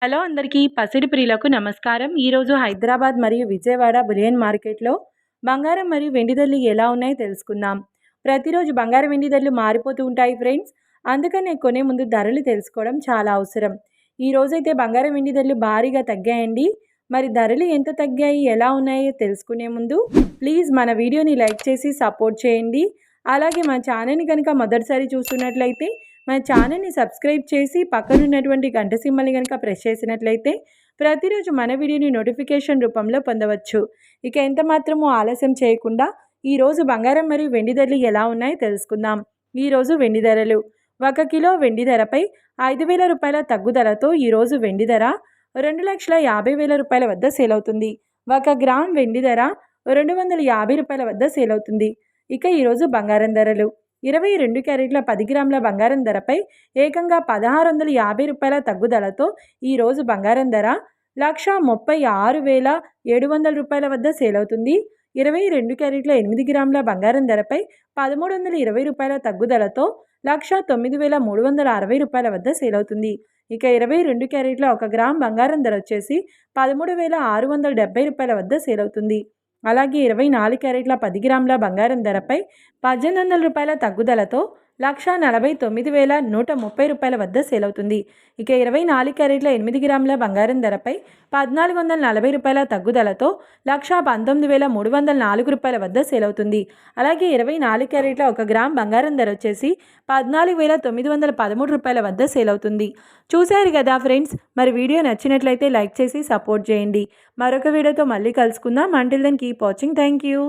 Hello అందరికీ పసిడి ప్రియులకు నమస్కారం. ఈరోజు హైదరాబాద్ మరియు విజయవాడ బులియన్ మార్కెట్లో బంగారం మరియు వెండి ధరలు ఎలా ఉన్నాయో తెలుసుకుందాం. ప్రతిరోజు బంగారం వెండి ధరలు మారిపోతూ ఉంటాయి ఫ్రెండ్స్. అందుకనే కొనే ముందు ధరలు తెలుసుకోవడం చాలా అవసరం. ఈ రోజైతే బంగారం వెండి ధరలు భారీగా తగ్గాయండి. మరి ధరలు ఎంత తగ్గాయి, ఎలా ఉన్నాయో తెలుసుకునే ముందు ప్లీజ్ మన వీడియోని లైక్ చేసి సపోర్ట్ చేయండి. అలాగే మన ఛానల్ని కనుక మొదటిసారి చూస్తున్నట్లయితే మన ఛానల్ని సబ్స్క్రైబ్ చేసి పక్కనున్నటువంటి గంట సింబల్ని కనుక ప్రెస్ చేసినట్లయితే ప్రతిరోజు మన వీడియోని నోటిఫికేషన్ రూపంలో పొందవచ్చు. ఇక ఎంత మాత్రమూ ఆలస్యం చేయకుండా ఈరోజు బంగారం మరియు వెండి ధరలు ఎలా ఉన్నాయో తెలుసుకుందాం. ఈరోజు వెండి ధరలు: 1 కిలో వెండి ధరపై 5,000 రూపాయల తగ్గుదలతో ఈరోజు వెండి ధర 2,50,000 రూపాయల వద్ద సేల్ అవుతుంది. 1 గ్రామ్ వెండి ధర 250 రూపాయల వద్ద సేల్ అవుతుంది. ఇక ఈరోజు బంగారం ధరలు: 22 క్యారెట్ల 10 గ్రాముల బంగారం ధరపై ఏకంగా 1,650 రూపాయల తగ్గుదలతో ఈరోజు బంగారం ధర 1,36,700 రూపాయల వద్ద సేల్ అవుతుంది. 22 క్యారెట్ల 8 గ్రాముల బంగారం ధరపై 1,320 రూపాయల తగ్గుదలతో 1,09,360 రూపాయల వద్ద సేల్ అవుతుంది. ఇక 22 క్యారెట్ల 1 గ్రామ్ బంగారం ధర వచ్చేసి 13,670 రూపాయల వద్ద సేల్ అవుతుంది. అలాగే 24 క్యారెట్ల 10 గ్రాముల బంగారం ధరపై 1,800 రూపాయల తగ్గుదలతో 1,49,130 రూపాయల వద్ద సేల్ అవుతుంది. ఇక 24 క్యారెట్ల 8 గ్రాముల బంగారం ధరపై 1,440 రూపాయల తగ్గుదలతో 1,19,304 రూపాయల వద్ద సేల్ అవుతుంది. అలాగే 24 క్యారెట్ల 1 గ్రామ్ బంగారం ధర వచ్చేసి 14,913 రూపాయల వద్ద సేల్ అవుతుంది. చూశారు కదా ఫ్రెండ్స్, మరి వీడియో నచ్చినట్లయితే లైక్ చేసి సపోర్ట్ చేయండి. మరొక వీడియోతో మళ్ళీ కలుసుకుందాం. Until then keep watching. Thank you.